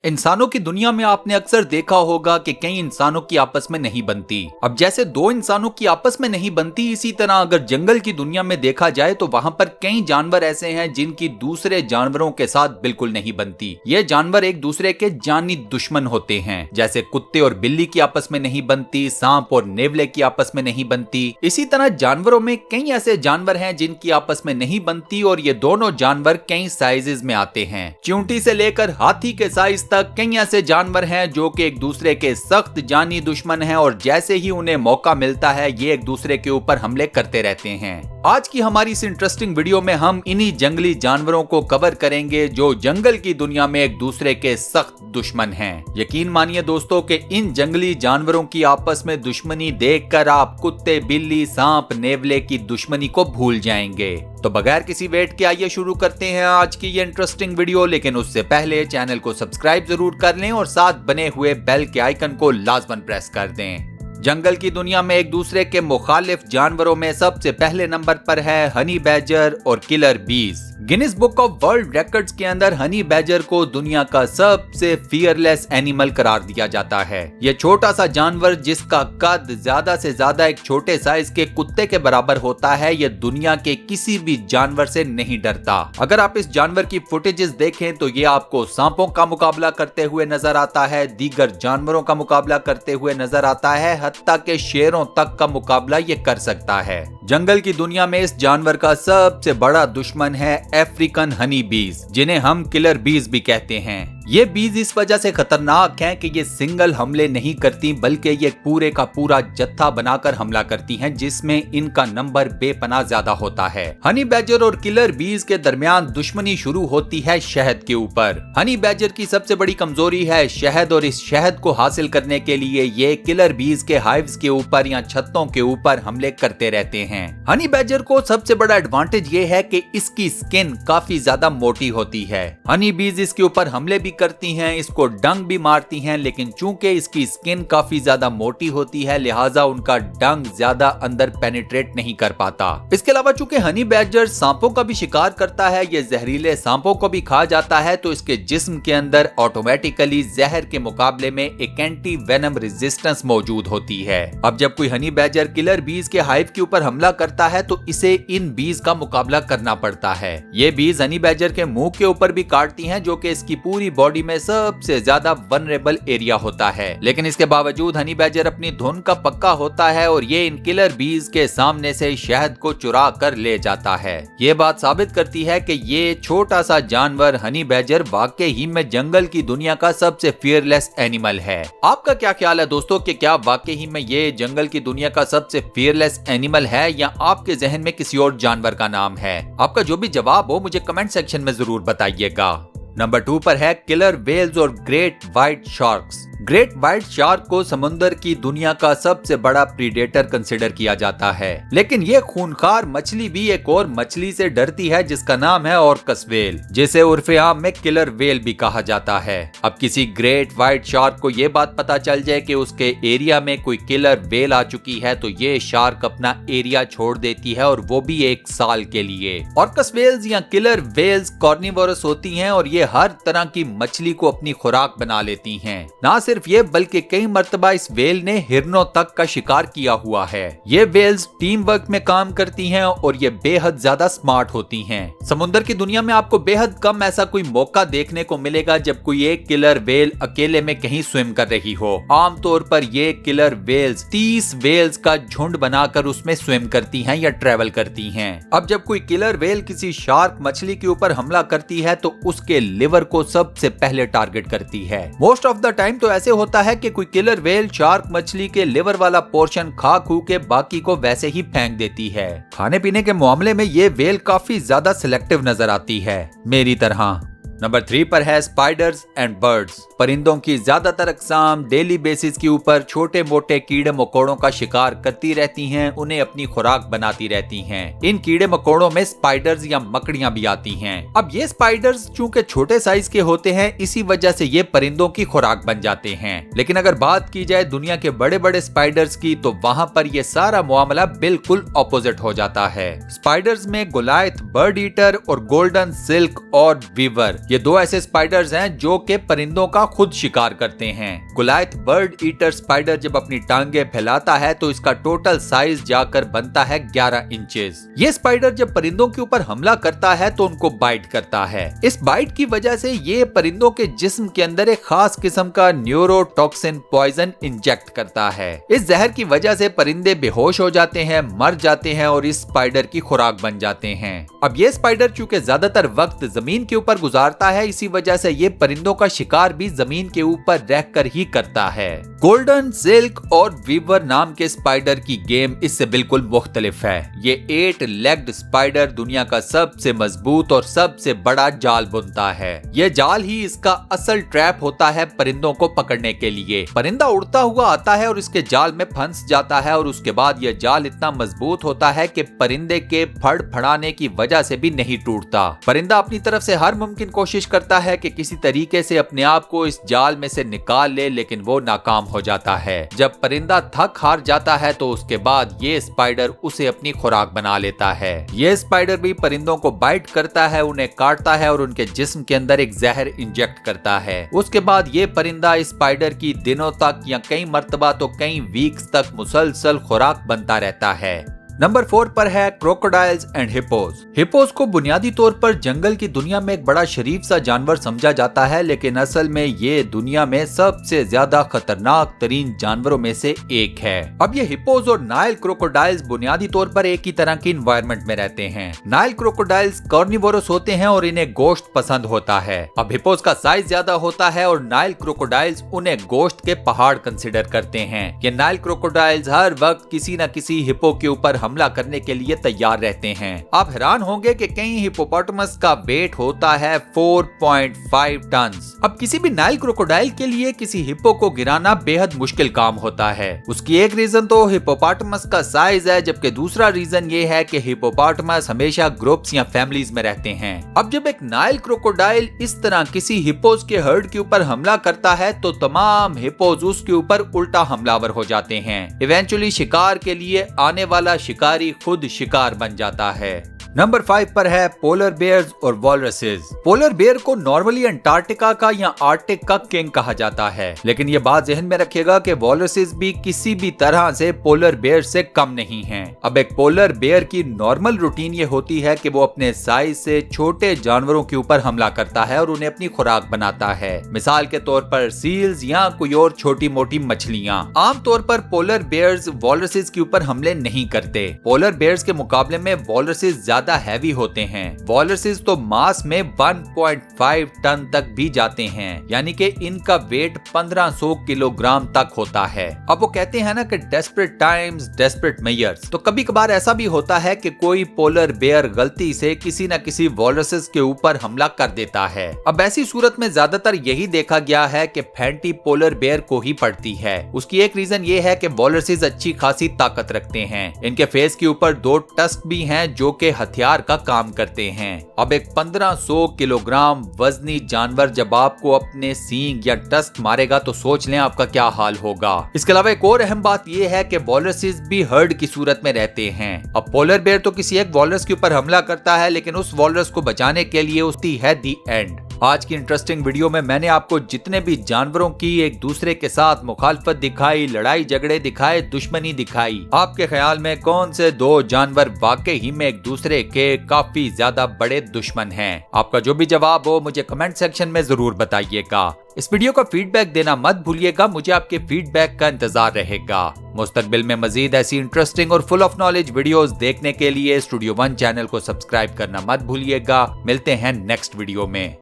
इंसानों की दुनिया में आपने अक्सर देखा होगा कि कई इंसानों की आपस में नहीं बनती। अब जैसे दो इंसानों की आपस में नहीं बनती, इसी तरह अगर जंगल की दुनिया में देखा जाए तो वहां पर कई जानवर ऐसे हैं जिनकी दूसरे जानवरों के साथ बिल्कुल नहीं बनती। ये जानवर एक दूसरे के जानी दुश्मन होते हैं। जैसे कुत्ते और बिल्ली की आपस में नहीं बनती, सांप और नेवले की आपस में नहीं बनती। इसी तरह जानवरों में कई ऐसे जानवर हैं जिनकी आपस में नहीं बनती और ये दोनों जानवर कई साइजेस में आते हैं। चींटी से लेकर हाथी के साइज तक कई ऐसे जानवर हैं जो कि एक दूसरे के सख्त जानी दुश्मन हैं और जैसे ही उन्हें मौका मिलता है ये एक दूसरे के ऊपर हमले करते रहते हैं। आज की हमारी इस इंटरेस्टिंग वीडियो में हम इन्हीं जंगली जानवरों को कवर करेंगे जो जंगल की दुनिया में एक दूसरे के सख्त दुश्मन हैं। यकीन मानिए दोस्तों कि इन जंगली जानवरों की आपस में दुश्मनी देखकर आप कुत्ते, बिल्ली, सांप, नेवले की दुश्मनी को भूल जाएंगे। तो बगैर किसी वेट के आइए शुरू करते हैं आज की ये इंटरेस्टिंग वीडियो। लेकिन उससे पहले चैनल को सब्सक्राइब जरूर कर लें और साथ बने हुए बेल के आइकन को लाजमन प्रेस कर दें। जंगल की दुनिया में एक दूसरे के मुखालिफ जानवरों में सबसे पहले नंबर पर है हनी बैजर और किलर बीज। Guinness book of world records के अंदर हनी बैजर को दुनिया का सबसे फियरलेस एनिमल करार दिया जाता है। यह छोटा सा जानवर जिसका कद ज्यादा से ज्यादा एक छोटे साइज के कुत्ते के बराबर होता है, यह दुनिया के किसी भी जानवर से नहीं डरता। अगर आप इस जानवर की फुटेजेस देखें तो ये आपको सांपों का मुकाबला करते हुए नजर आता है, दीगर जानवरों का मुकाबला करते हुए नजर आता है, हत्ता के शेरों तक का मुकाबला ये कर सकता है। जंगल की दुनिया में इस जानवर का सबसे बड़ा दुश्मन है अफ्रीकन हनी बीज, जिन्हें हम किलर बीज भी कहते हैं। ये बीज इस वजह से खतरनाक हैं कि ये सिंगल हमले नहीं करती बल्कि ये पूरे का पूरा जत्था बनाकर हमला करती हैं, जिसमें इनका नंबर बेपनाह ज्यादा होता है। हनी बैजर और किलर बीज के दरमियान दुश्मनी शुरू होती है शहद के ऊपर। हनी बैजर की सबसे बड़ी कमजोरी है शहद और इस शहद को हासिल करने के लिए ये किलर बीज के हाइव्स के ऊपर या छत्तों के ऊपर हमले करते रहते हैं। हनी बैजर को सबसे बड़ा एडवांटेज ये है कि इसकी स्किन काफी ज्यादा मोटी होती है। हनी बीज इसके ऊपर हमले भी करती हैं, इसको डंग भी मारती हैं, लेकिन चूंकि इसकी स्किन काफी ज्यादा मोटी होती है लिहाजा उनका डंग ज्यादा अंदर पेनिट्रेट नहीं कर पाता। इसके अलावा चूंकि हनी बैजर सांपों का भी शिकार करता है, ये जहरीले सांपों को भी खा जाता है, तो इसके जिस्म के अंदर ऑटोमेटिकली जहर के मुकाबले में एक एंटी वेनम रेजिस्टेंस मौजूद होती है। अब जब कोई हनी बैजर किलर बीज के हाइव के ऊपर हमला करता है तो इसे इन बीज का मुकाबला करना पड़ता है। ये बीज हनी बैजर के मुंह के ऊपर भी काटती हैं, जो कि इसकी पूरी बॉडी में सबसे ज्यादा वनरेबल एरिया होता है। लेकिन इसके बावजूद हनी बैजर अपनी धुन का पक्का होता है और ये इन किलर बीज के सामने से शहद को चुरा कर ले जाता है। ये बात साबित करती है कि ये छोटा सा जानवर हनी बैजर वाकई ही में जंगल की दुनिया का सबसे फियरलेस एनिमल है। आपका क्या ख्याल है दोस्तों कि क्या वाकई ही में ये जंगल की दुनिया का सबसे फियरलेस एनिमल है या आपके जहन में किसी और जानवर का नाम है? आपका जो भी जवाब हो मुझे कमेंट सेक्शन में जरूर बताइएगा। नंबर 2 पर है किलर व्हेल्स और great white sharks. Great white shark को समुद्र की दुनिया का सबसे बड़ा प्रीडेटर कंसिडर किया जाता है, लेकिन ये खूनखार मछली भी एक और मछली से डरती है जिसका नाम है ऑर्कस व्हेल, जिसे उर्फे आम में किलर व्हेल भी कहा जाता है। अब किसी ग्रेट व्हाइट शार्क को ये बात पता चल जाए कि उसके एरिया में कोई किलर व्हेल आ चुकी है तो ये शार्क अपना एरिया छोड़ देती है और वो भी 1 साल के लिए। ऑर्कस व्हेल्स या किलर व्हेल्स कार्निवोरस होती हैं और ये हर तरह की मछली को अपनी खुराक बना लेती हैं। ना सिर्फ ये बल्कि कई मर्तबा इस व्हेल ने हिरनों तक का शिकार किया हुआ है। ये व्हेल्स टीम वर्क में काम करती हैं और ये बेहद ज्यादा स्मार्ट होती हैं। समुद्र की दुनिया में आपको बेहद कम ऐसा कोई मौका देखने को मिलेगा जब कोई एक किलर व्हेल अकेले में कहीं स्विम कर रही हो। आमतौर पर ये किलर व्हेल्स 30 व्हेल्स का झुंड बनाकर उसमें स्विम करती हैं या ट्रेवल करती हैं। अब जब कोई किलर व्हेल किसी शार्क मछली के ऊपर हमला करती है तो उसके लिवर को सबसे पहले टारगेट करती है। मोस्ट ऑफ द टाइम तो ऐसे होता है कि कोई किलर व्हेल शार्क मछली के लिवर वाला पोर्शन खा खू के बाकी को वैसे ही फेंक देती है। खाने पीने के मामले में ये व्हेल काफी ज्यादा सिलेक्टिव नजर आती है, मेरी तरह। नंबर 3 पर है स्पाइडर्स एंड बर्ड्स। परिंदों की ज्यादातर अक़साम डेली बेसिस के ऊपर छोटे मोटे कीड़े मकोड़ों का शिकार करती रहती हैं, उन्हें अपनी खुराक बनाती रहती हैं। इन कीड़े मकोड़ों में स्पाइडर्स या मकड़ियां भी आती हैं। अब ये स्पाइडर्स चूंकि छोटे साइज के होते हैं इसी वजह से ये परिंदों की खुराक बन जाते हैं। लेकिन अगर बात की जाए दुनिया के बड़े बड़े स्पाइडर्स की तो वहां पर यह सारा मामला बिल्कुल ऑपोजिट हो जाता है। स्पाइडर्स में गोलायथ, बर्ड ईटर और गोल्डन सिल्क और वीवर ये दो ऐसे स्पाइडर्स हैं जो के परिंदों का खुद शिकार करते हैं। गुलायत बर्ड ईटर स्पाइडर जब अपनी टांगे फैलाता है तो इसका टोटल साइज जाकर बनता है 11 इंचेस। ये स्पाइडर जब परिंदों के ऊपर हमला करता है तो उनको बाइट करता है। इस बाइट की वजह से ये परिंदों के जिस्म के अंदर एक खास किस्म का न्यूरोटॉक्सिन पॉइजन इंजेक्ट करता है। इस जहर की वजह से परिंदे बेहोश हो जाते हैं, मर जाते हैं और इस स्पाइडर की खुराक बन जाते हैं। अब ये स्पाइडर चूंकि ज्यादातर वक्त जमीन के ऊपर गुजारता है, इसी वजह से ये परिंदों का शिकार भी जमीन के ऊपर रहकर ही करता है। गोल्डन सिल्क और वीवर नाम के स्पाइडर की गेम इससे बिल्कुल मुख्तलिफ है। ये 8 लेग्ड स्पाइडर दुनिया का सबसे मजबूत और सबसे बड़ा जाल बुनता है। ये जाल ही इसका असल ट्रैप होता है परिंदों को पकड़ने के लिए। परिंदा उड़ता हुआ आता है और इसके जाल में फंस जाता है और उसके बाद यह जाल इतना मजबूत होता है कि परिंदे के फड़फड़ाने की वजह से भी नहीं टूटता। परिंदा अपनी तरफ से हर मुमकिन कोशिश करता है कि किसी तरीके से अपने आप को इस जाल में से निकाल ले, लेकिन वो नाकाम हो जाता है। जब परिंदा थक हार जाता है तो उसके बाद ये स्पाइडर उसे अपनी खुराक बना लेता है। ये स्पाइडर भी परिंदों को बाइट करता है, उन्हें काटता है और उनके जिस्म के अंदर एक जहर इंजेक्ट करता है। उसके बाद ये परिंदा इस स्पाइडर की दिनों तक या कई मर्तबा तो कई वीक्स तक मुसलसल खुराक बनता रहता है। नंबर 4 पर है क्रोकोडाइल्स एंड हिप्पोज। हिप्पोज को बुनियादी तौर पर जंगल की दुनिया में एक बड़ा शरीफ सा जानवर समझा जाता है, लेकिन असल में ये दुनिया में सबसे ज्यादा खतरनाक तरीन जानवरों में से एक है। अब ये हिप्पोज और नाइल क्रोकोडाइल्स बुनियादी तौर पर एक ही तरह की इन्वायरमेंट में रहते हैं। नाइल क्रोकोडाइल्स कार्निवोरस होते हैं और इन्हें गोश्त पसंद होता है। अब हिप्पोज का साइज ज्यादा होता है और नाइल क्रोकोडाइल्स उन्हें गोश्त के पहाड़ कंसिडर करते हैं। ये नाइल क्रोकोडाइल्स हर वक्त किसी न किसी हिप्पो के ऊपर हमला करने के लिए तैयार रहते हैं। आप हैरान होंगे कि कई हिप्पोपोटामस का वेट होता है 4.5 टन। अब किसी भी नाइल क्रोकोडाइल के लिए किसी हिप्पो को गिराना बेहद मुश्किल काम होता है। उसकी एक रीजन तो हिप्पोपोटामस का साइज है, जबकि दूसरा रीजन ये है कि हिप्पोपोटामस हमेशा ग्रुप्स या फैमिलीज में रहते हैं। अब जब एक नाइल क्रोकोडाइल इस तरह किसी हिप्पोज के हर्ड के ऊपर हमला करता है तो तमाम हिप्पोज उसके ऊपर उल्टा हमलावर हो जाते हैं। इवेंचुअली शिकार के लिए आने वाला शिकारी खुद शिकार बन जाता है। नंबर 5 पर है पोलर बेयर्स और वॉलरसेस। पोलर बेयर को नॉर्मली अंटार्कटिका का या आर्कटिक का किंग कहा जाता है, लेकिन ये बात ज़हन में रखिएगा कि वॉलरसेस भी किसी भी तरह से पोलर बेयर से कम नहीं हैं। अब एक पोलर बेयर की नॉर्मल रूटीन ये होती है कि वो अपने साइज से छोटे जानवरों के ऊपर हमला करता है और उन्हें अपनी खुराक बनाता है। मिसाल के तौर पर सील्स या कोई और छोटी मोटी मछलियां। आमतौर पर पोलर बेयर्स वॉलरसेस के ऊपर हमले नहीं करते। पोलर बेयर्स के मुकाबले में वॉलरसेस ज्यादा हैवी होते हैं। वॉलरसेस तो मास में 1.5 टन तक भी जाते हैं, यानी कि इनका वेट 1500 किलोग्राम तक होता है। अब वो कहते हैं ना कि डेस्परेट टाइम्स डेस्परेट मेजर्स, तो कभी कभार ऐसा भी होता है कि कोई पोलर बेयर गलती से किसी न किसी वॉलरसेस के ऊपर हमला कर देता है। अब ऐसी सूरत में ज्यादातर यही देखा गया है कि फैंटी पोलर बेयर को ही पड़ती है। उसकी एक रीजन ये है कि वॉलरसेस अच्छी खासी ताकत रखते हैं। इनके फेस के ऊपर 2 टस्क भी हैं जो कि हथियार का काम करते हैं। अब एक 1500 किलोग्राम वजनी जानवर जब आपको अपने सींग या टस्क मारेगा तो सोच लें आपका क्या हाल होगा। इसके अलावा एक और अहम बात यह है कि वॉलरसेस भी हर्ड की सूरत में रहते हैं। अब पोलर बेयर तो किसी एक वॉलरस के ऊपर हमला करता है, लेकिन उस वॉलरस को बचाने के लिए उसकी है दी एंड। आज की इंटरेस्टिंग वीडियो में मैंने आपको जितने भी जानवरों की एक दूसरे के साथ मुखालफत दिखाई, लड़ाई झगड़े दिखाए, दुश्मनी दिखाई, आपके ख्याल में कौन से 2 जानवर वाकई ही में एक दूसरे के काफी ज्यादा बड़े दुश्मन हैं? आपका जो भी जवाब हो मुझे कमेंट सेक्शन में जरूर बताइएगा। इस वीडियो का फीडबैक देना मत भूलिएगा, मुझे आपके फीडबैक का इंतजार रहेगा। मुस्तकबिल में मजीद ऐसी इंटरेस्टिंग और फुल ऑफ नॉलेज वीडियोस देखने के लिए स्टूडियो 1 चैनल को सब्सक्राइब करना मत भूलिएगा। मिलते हैं नेक्स्ट वीडियो में।